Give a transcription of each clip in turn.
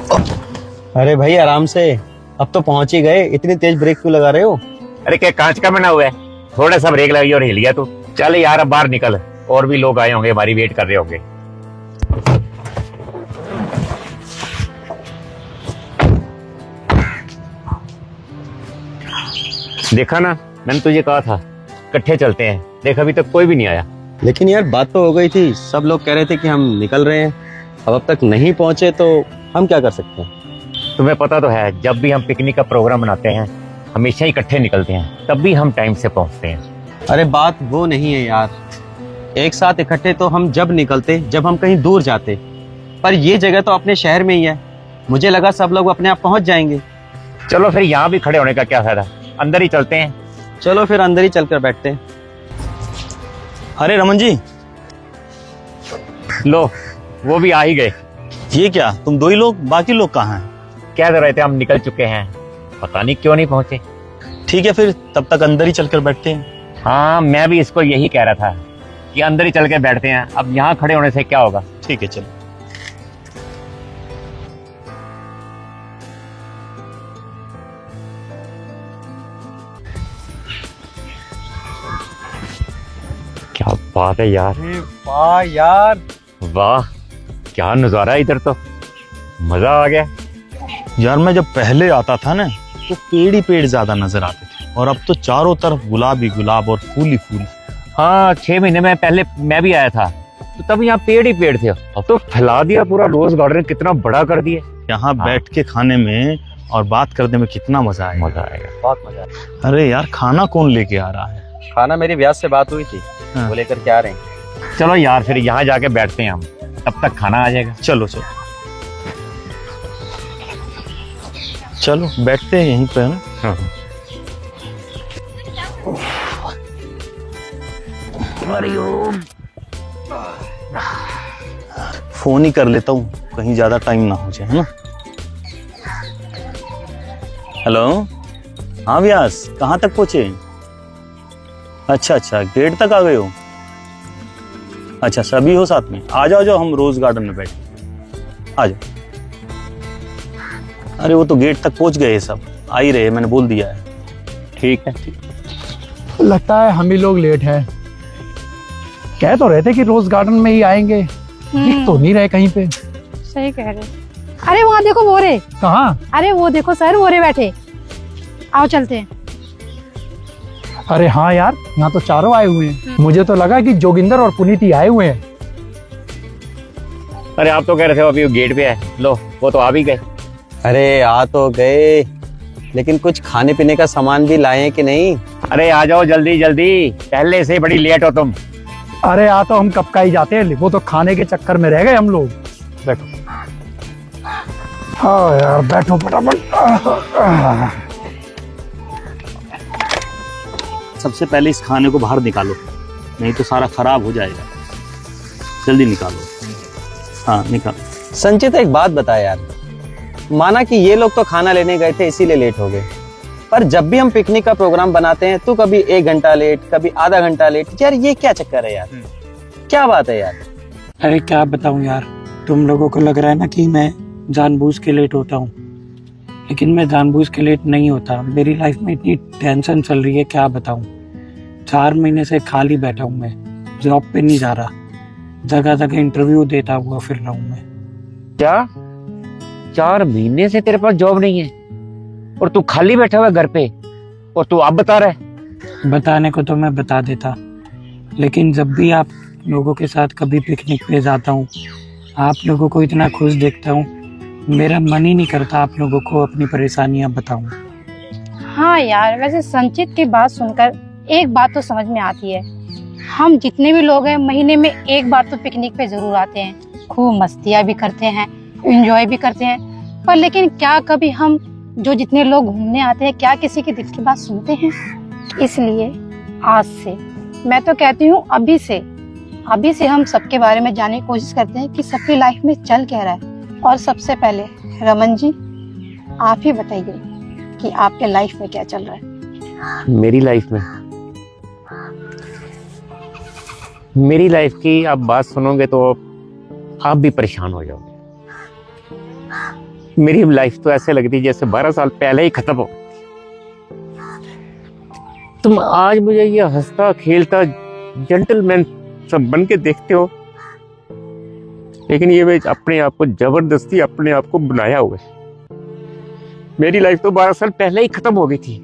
अरे भाई आराम से, अब तो पहुंच ही गए, इतनी तेज ब्रेक क्यों लगा रहे हो? अरे क्या कांच का बना हुआ है, थोड़ा सा ब्रेक लगी और हिल गया तू। चल यार अब बाहर निकल, और भी लोग आए होंगे, हमारी वेट कर रहे होंगे। देखा ना, मैंने तुझे कहा था इकट्ठे चलते हैं। देख अभी तक कोई भी नहीं आया। लेकिन यार बात तो हो गई थी, सब लोग कह रहे थे कि हम निकल रहे हैं। अब तक नहीं पहुंचे तो हम क्या कर सकते हैं? तुम्हें पता तो है, जब भी हम पिकनिक का प्रोग्राम बनाते हैं हमेशा ही इकट्ठे निकलते हैं, तब भी हम टाइम से पहुंचते हैं। अरे बात वो नहीं है यार, एक साथ इकट्ठे तो हम जब निकलते जब हम कहीं दूर जाते, पर ये जगह तो अपने शहर में ही है। मुझे लगा सब लोग अपने आप पहुंच जाएंगे। चलो फिर यहाँ भी खड़े होने का क्या फायदा, अंदर ही चलते हैं। चलो फिर अंदर ही चलकर बैठते हैं। अरे रमन जी, लो वो भी आ ही गए। ये क्या तुम दो ही लोग, बाकी लोग कहाँ हैं? कह रहे थे हम निकल चुके हैं, पता नहीं क्यों नहीं पहुंचे। ठीक है फिर तब तक अंदर ही चलकर बैठते हैं। हाँ मैं भी इसको यही कह रहा था कि अंदर ही चल के बैठते हैं, अब यहाँ खड़े होने से क्या होगा। ठीक है चलो। क्या बात है यार, वाह यार, वाह क्या नजारा है इधर, तो मजा आ गया। यार मैं जब पहले आता था ना तो पेड़ ही पेड़ ज्यादा नजर आते थे, और अब तो चारों तरफ गुलाब ही गुलाब और फूल ही फूल। हाँ 6 महीने में पहले मैं भी आया था तो तब यहाँ पेड़ ही पेड़ थे, अब तो फैला दिया पूरा, रोज गार्डन कितना बड़ा कर दिया। यहाँ बैठ के खाने में और बात करने में कितना मजा आएगा। मजा आएगा, बहुत मजा आया। अरे यार खाना कौन लेके आ रहा है? खाना मेरी व्यास से बात हुई थी, हाँ। वो लेकर के आ रहे हैं। चलो यार फिर यहाँ जाके बैठते हैं हम, तब तक खाना आ जाएगा। चलो चलो चलो बैठते हैं यहीं पे, है ना? हाँ। फोन ही कर लेता हूँ, कहीं ज्यादा टाइम ना हो जाए, है ना? हेलो, हाँ व्यास, कहाँ तक पहुंचे? अच्छा अच्छा, गेट तक आ गए हो? अच्छा सभी हो साथ में? आ जाओ जाओ, हम रोज गार्डन में बैठे, आ जाओ। अरे वो तो गेट तक पहुंच गए सब, आ ही रहे, मैंने बोल दिया है। ठीक है, लगता है हम ही लोग लेट हैं। कह तो रहे थे कि रोज गार्डन में ही आएंगे, दिख तो नहीं रहे कहीं पे। सही कह रहे। अरे वहाँ देखो वोरे। कहाँ? अरे वो देखो सर, वोरे बैठे। आओ चलते हैं। अरे हाँ यार, यहाँ तो चारों आए हुए हैं। मुझे तो लगा कि जोगिंदर और पुनीति आए हुए हैं। अरे आप तो कह रहे थे अभी वो गेट पे है, लो वो तो आ भी गए। अरे आ तो गए, लेकिन कुछ खाने पीने का सामान भी लाए हैं कि नहीं? अरे आ जाओ जल्दी जल्दी, पहले से बड़ी लेट हो तुम। अरे आ तो हम कब का ही जाते हैं, वो तो खाने के चक्कर में रह गए हम लोग। बैठो। हाँ यार बैठो फटाफट। सबसे पहले इस खाने को बाहर निकालो, नहीं तो सारा खराब हो जाएगा। जल्दी निकालो। हाँ निकालो। संचित एक बात बता यार, माना कि ये लोग तो खाना लेने गए थे इसीलिए लेट हो गए, पर जब भी हम पिकनिक का प्रोग्राम बनाते हैं तो कभी 1 घंटा लेट, कभी आधा घंटा लेट। यार ये क्या चक्कर है यार, क्या बात है यार? अरे क्या बताऊं यार, तुम लोगों को लग रहा है ना कि मैं जानबूझ के लेट होता हूँ, लेकिन मैं जानबूझ के लेट नहीं होता। मेरी लाइफ में इतनी टेंशन चल रही है, क्या बताऊं। 4 महीने से खाली बैठा हूँ, मैं जॉब पे नहीं जा रहा, जगह जगह इंटरव्यू देता हुआ फिर रहा हूँ मैं। क्या 4 महीने से तेरे पास जॉब नहीं है और तू खाली बैठा हुआ है घर पे, और तू अब बता रहा है? बताने को तो मैं बता देता, लेकिन जब भी आप लोगों के साथ कभी पिकनिक पे जाता हूँ, आप लोगों को इतना खुश देखता हूँ, मेरा मन ही नहीं करता आप लोगों को अपनी परेशानियां बताऊं। हाँ यार, वैसे संचित की बात सुनकर एक बात तो समझ में आती है, हम जितने भी लोग हैं महीने में एक बार तो पिकनिक पे जरूर आते हैं, खूब मस्तियाँ भी करते हैं, एंजॉय भी करते हैं, पर लेकिन क्या कभी हम जो जितने लोग घूमने आते हैं क्या किसी के दिल की बात सुनते हैं? इसलिए आज से मैं तो कहती हूँ अभी से हम सबके बारे में जानने की कोशिश करते हैं कि सबकी लाइफ में चल क्या रहा है। और सबसे पहले रमन जी आप ही बताइए कि आपके लाइफ में क्या चल रहा है? मेरी लाइफ की आप बात सुनोगे तो आप भी परेशान हो जाओगे। मेरी लाइफ तो ऐसे लगती है जैसे 12 साल पहले ही खत्म हो। तुम आज मुझे ये हंसता खेलता जेंटलमैन सब बन के देखते हो, लेकिन ये मैं अपने आप को जबरदस्ती अपने आप को बनाया हुआ है। मेरी लाइफ तो 12 साल पहले ही खत्म हो गई थी।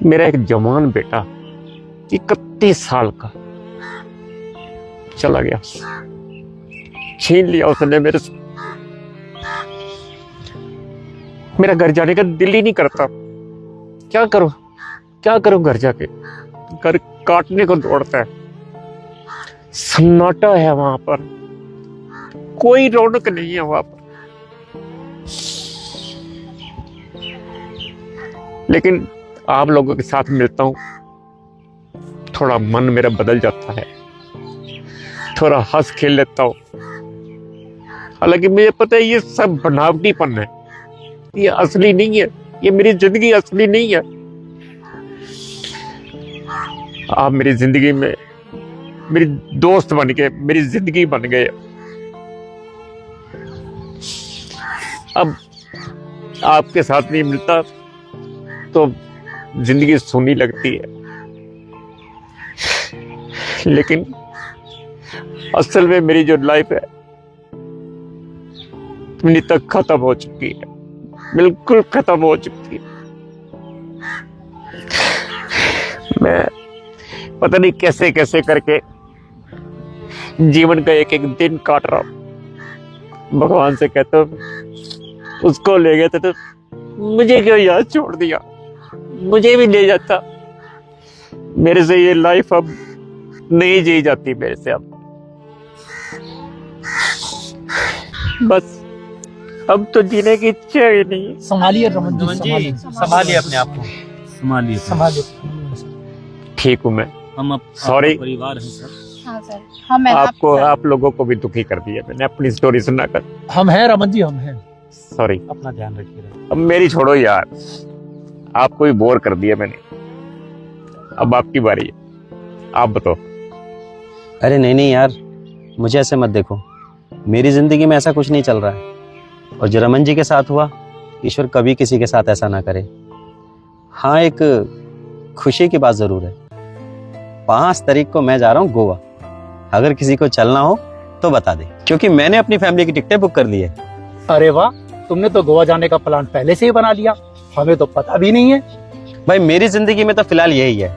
मेरा एक जवान बेटा 31 साल का चला गया, छीन लिया उसने मेरे से। मेरा घर जाने का दिल ही नहीं करता। क्या करूं घर जाके? घर काटने को दौड़ता है। सन्नाटा है वहां पर, कोई रौनक नहीं है वहां पर। लेकिन आप लोगों के साथ मिलता हूं, थोड़ा मन मेरा बदल जाता है, थोड़ा हंस खेल लेता हूं। हालांकि मुझे पता है ये सब बनावटीपन है, ये असली नहीं है, ये मेरी जिंदगी असली नहीं है। आप मेरी जिंदगी में मेरी दोस्त बन गए, मेरी जिंदगी बन गए। अब आपके साथ नहीं मिलता तो जिंदगी सूनी लगती है, लेकिन असल में मेरी जो लाइफ है इतनी तक खत्म हो चुकी है, बिल्कुल खत्म हो चुकी है। मैं पता नहीं कैसे कैसे करके जीवन का एक एक दिन काट रहा हूं। भगवान से कहता हूं उसको ले गए थे तो मुझे क्यों याद छोड़ दिया, मुझे भी ले जाता। मेरे से ये लाइफ अब नहीं जी जाती मेरे से। अब बस अब तो जीने की इच्छा ही नहीं। संभालिए रमन जी, संभालिए अपने आप को, संभालिए। ठीक हूं मैं, हम Sorry. परिवार हैं सर। हाँ सर, हम आपको आप लोगों को भी दुखी कर दिया मैंने अपनी स्टोरी सुनाकर। हम हैं रमन जी, हम हैं। सॉरी। अपना ध्यान रखिए। अब मेरी छोड़ो यार, आपको भी बोर कर दिया मैंने। अब आपकी बारी है, आप बताओ। अरे नहीं यार, मुझे ऐसे मत देखो। मेरी जिंदगी में ऐसा कुछ नहीं चल रहा है, और जो रमन जी के साथ हुआ, ईश्वर कभी किसी के साथ ऐसा ना करे। हाँ, एक खुशी की बात जरूर है, 5 तारीख को मैं जा रहा हूँ गोवा। अगर किसी को चलना हो तो बता दे, क्योंकि मैंने अपनी फैमिली की टिकटें बुक कर ली है। अरे वाह, तुमने तो गोवा जाने का प्लान पहले से ही बना लिया, हमें तो पता भी नहीं है। भाई मेरी जिंदगी में तो फिलहाल यही है,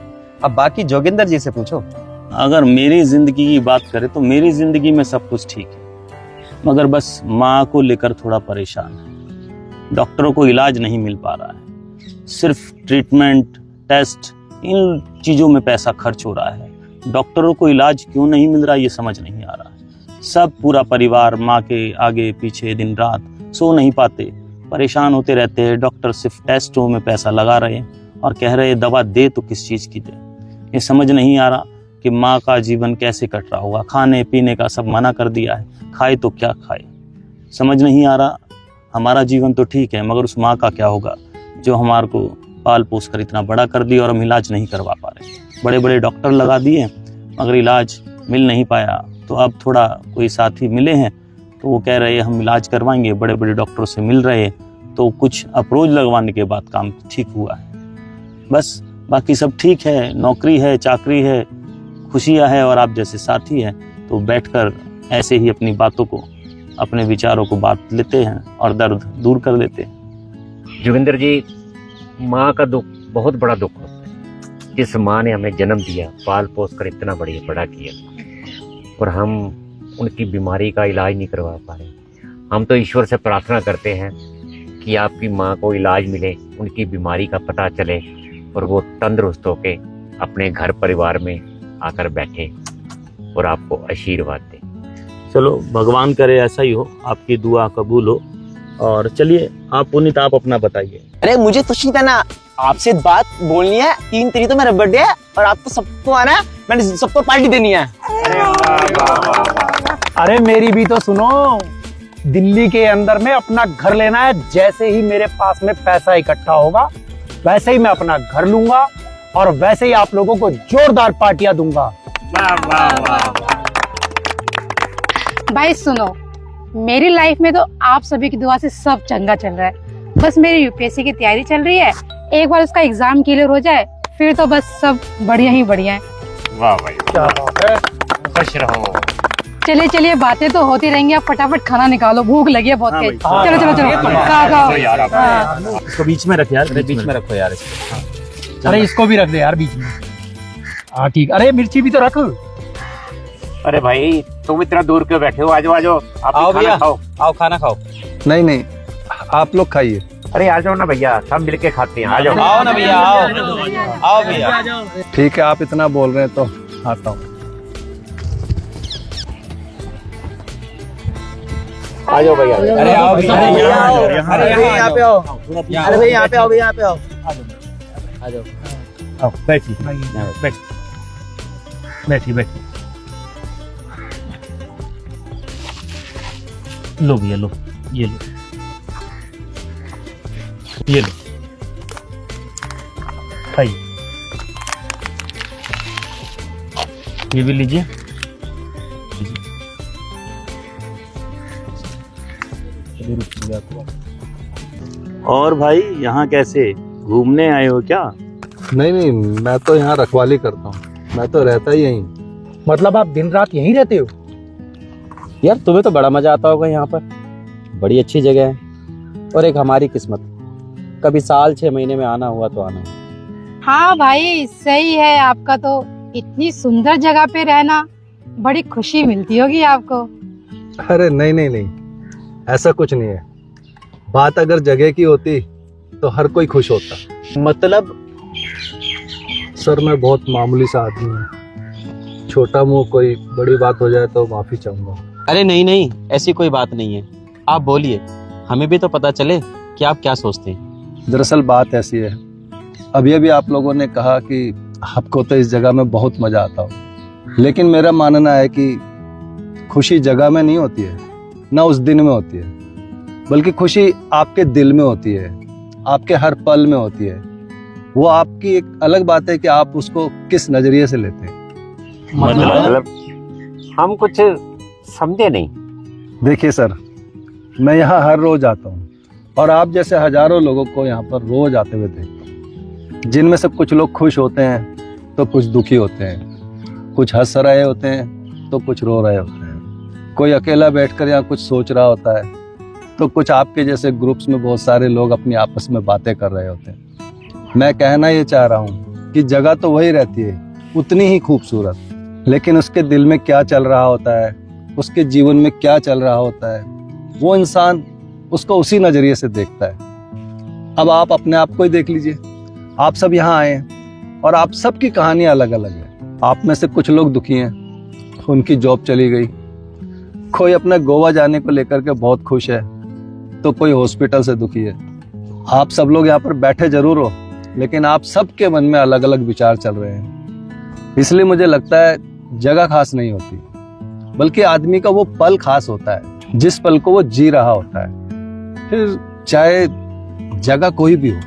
अब बाकी जोगिंदर जी से पूछो। अगर मेरी जिंदगी की बात करें तो मेरी जिंदगी में सब कुछ ठीक है, मगर बस माँ को लेकर थोड़ा परेशान है। डॉक्टरों को इलाज नहीं मिल पा रहा है, सिर्फ ट्रीटमेंट, टेस्ट, इन चीजों में पैसा खर्च हो रहा है। डॉक्टरों को इलाज क्यों नहीं मिल रहा ये समझ नहीं आ रहा है। सब पूरा परिवार माँ के आगे पीछे दिन रात सो नहीं पाते, परेशान होते रहते हैं। डॉक्टर सिर्फ टेस्टों में पैसा लगा रहे हैं और कह रहे हैं दवा दे तो किस चीज की दे। ये समझ नहीं आ रहा कि माँ का जीवन कैसे कट रहा होगा। खाने पीने का सब मना कर दिया है, खाए तो क्या खाए समझ नहीं आ रहा। हमारा जीवन तो ठीक है, मगर उस माँ का क्या होगा जो हमारे को पाल पोस कर इतना बड़ा कर दिया और हम इलाज नहीं करवा पा रहे। बड़े बड़े डॉक्टर लगा दिए मगर इलाज मिल नहीं पाया। तो अब थोड़ा कोई साथी मिले हैं तो वो कह रहे हैं हम इलाज करवाएंगे, बड़े बड़े डॉक्टरों से मिल रहे हैं। तो कुछ अप्रोच लगवाने के बाद काम ठीक हुआ है। बस बाकी सब ठीक है, नौकरी है, चाकरी है, खुशियाँ है और आप जैसे साथी हैं। तो बैठकर ऐसे ही अपनी बातों को, अपने विचारों को बांट लेते हैं और दर्द दूर कर लेते हैं। जोगिंदर जी, माँ का दुख बहुत बड़ा दुख होता है। जिस माँ ने हमें जन्म दिया, पाल पोस कर इतना बड़ा किया, और हम उनकी बीमारी का इलाज नहीं करवा पा रहे। हम तो ईश्वर से प्रार्थना करते हैं कि आपकी माँ को इलाज मिले, उनकी बीमारी का पता चले और वो तंदुरुस्त होके अपने घर परिवार में आकर बैठे और आपको आशीर्वाद दे। चलो भगवान करे ऐसा ही हो, आपकी दुआ कबूल हो। और चलिए आप पुनीत, आप अपना बताइए। अरे मुझे कुछ नहीं करना, आपसे बात बोलनी है। 3 तारीख तो मेरा बर्थडे है और आपको सबको आना है, मैंने सबको पार्टी देनी है। अरे मेरी भी तो सुनो, दिल्ली के अंदर में अपना घर लेना है। जैसे ही मेरे पास में पैसा इकट्ठा होगा वैसे ही मैं अपना घर लूंगा और वैसे ही आप लोगों को जोरदार पार्टियां दूंगा। भाई सुनो, मेरी लाइफ में तो आप सभी की दुआ से सब चंगा चल रहा है। बस मेरी यूपीएससी की तैयारी चल रही है, एक बार उसका एग्जाम क्लियर हो जाए फिर तो बस सब बढ़िया ही बढ़िया है। वाह भाई, क्या बात है। खुश रहो। चलिए चलिए, बातें तो होती रहेंगी, आप फटाफट खाना निकालो, भूख लगी है बहुत हाँ तेज। भाई, चलो चलो चलो, खाओ खाओ। यार आप हाँ। इसको बीच में रख यार, बीच में रखो यार इसको। अरे इसको भी रख दे यार बीच में। हाँ ठीक, अरे मिर्ची भी तो रख। अरे भाई तुम इतना दूर क्यों बैठे हो? आज आज आप आओ भी भैया, खाना खाओ। आओ खाना खाओ। नहीं नहीं, आप लोग खाइए। अरे आ जाओ ना भैया, सब मिलके खाते हैं। आ जाओ। आओ ना भैया, आओ आओ भैया। ठीक है, आप इतना बोल रहे हैं तो आता हूँ। आ जाओ भैया। अरे आओ भैया, अरे यहाँ आ जाओ, यहाँ आ अरे जाओ। भैया यहाँ पे आओ। अरे भैया यहाँ पे आओ, भैया यहाँ पे आओ। आ जाओ। आओ, बैठिए बैठिए बैठिए बैठिए। लो भैया, लो ये लो, ये लो, खाइए। ये भी लीजिए। और भाई यहाँ कैसे घूमने आए हो क्या? नहीं नहीं, मैं तो यहाँ रखवाली करता हूँ, मैं तो रहता ही यहीं। मतलब आप दिन रात यहीं रहते हो? यार तुम्हें तो बड़ा मजा आता होगा यहाँ पर, बड़ी अच्छी जगह है। और एक हमारी किस्मत, कभी साल 6 महीने में आना हुआ तो आना। हाँ भाई सही है आपका, तो इतनी सुंदर जगह पे रहना, बड़ी खुशी मिलती होगी आपको। अरे नहीं नहीं नहीं, ऐसा कुछ नहीं है। बात अगर जगह की होती तो हर कोई खुश होता। मतलब सर मैं बहुत मामूली सा आदमी हूँ, छोटा मुंह, कोई बड़ी बात हो जाए तो माफी चाहूंगा। अरे नहीं नहीं, ऐसी कोई बात नहीं है, आप बोलिए, हमें भी तो पता चले कि आप क्या सोचते हैं। दरअसल बात ऐसी है, अभी अभी आप लोगों ने कहा कि आपको तो इस जगह में बहुत मजा आता हो, लेकिन मेरा मानना है कि खुशी जगह में नहीं होती है, ना उस दिन में होती है, बल्कि खुशी आपके दिल में होती है, आपके हर पल में होती है। वो आपकी एक अलग बात है कि आप उसको किस नजरिए से लेते हैं। मतलब हम कुछ समझे नहीं। देखिए सर, मैं यहाँ हर रोज आता हूँ और आप जैसे हजारों लोगों को यहाँ पर रोज आते हुए देखता हूँ, जिनमें से कुछ लोग खुश होते हैं तो कुछ दुखी होते हैं, कुछ हंस रहे होते हैं तो कुछ रो रहे होते हैं, कोई अकेला बैठकर यहाँ कुछ सोच रहा होता है, तो कुछ आपके जैसे ग्रुप्स में बहुत सारे लोग अपनी आपस में बातें कर रहे होते हैं। मैं कहना ये चाह रहा हूँ कि जगह तो वही रहती है, उतनी ही खूबसूरत, लेकिन उसके दिल में क्या चल रहा होता है, उसके जीवन में क्या चल रहा होता है, वो इंसान उसको उसी नजरिए से देखता है। अब आप अपने आप को ही देख लीजिए, आप सब यहाँ आए हैं और आप सबकी कहानी अलग अलग है। आप में से कुछ लोग दुखी हैं, उनकी जॉब चली गई, कोई अपने गोवा जाने को लेकर के बहुत खुश है, तो कोई हॉस्पिटल से दुखी है। आप सब लोग यहाँ पर बैठे जरूर हो, लेकिन आप सबके मन में अलग अलग विचार चल रहे हैं। इसलिए मुझे लगता है जगह खास नहीं होती, बल्कि आदमी का वो पल खास होता है जिस पल को वो जी रहा होता है, फिर चाहे जगह कोई भी हो।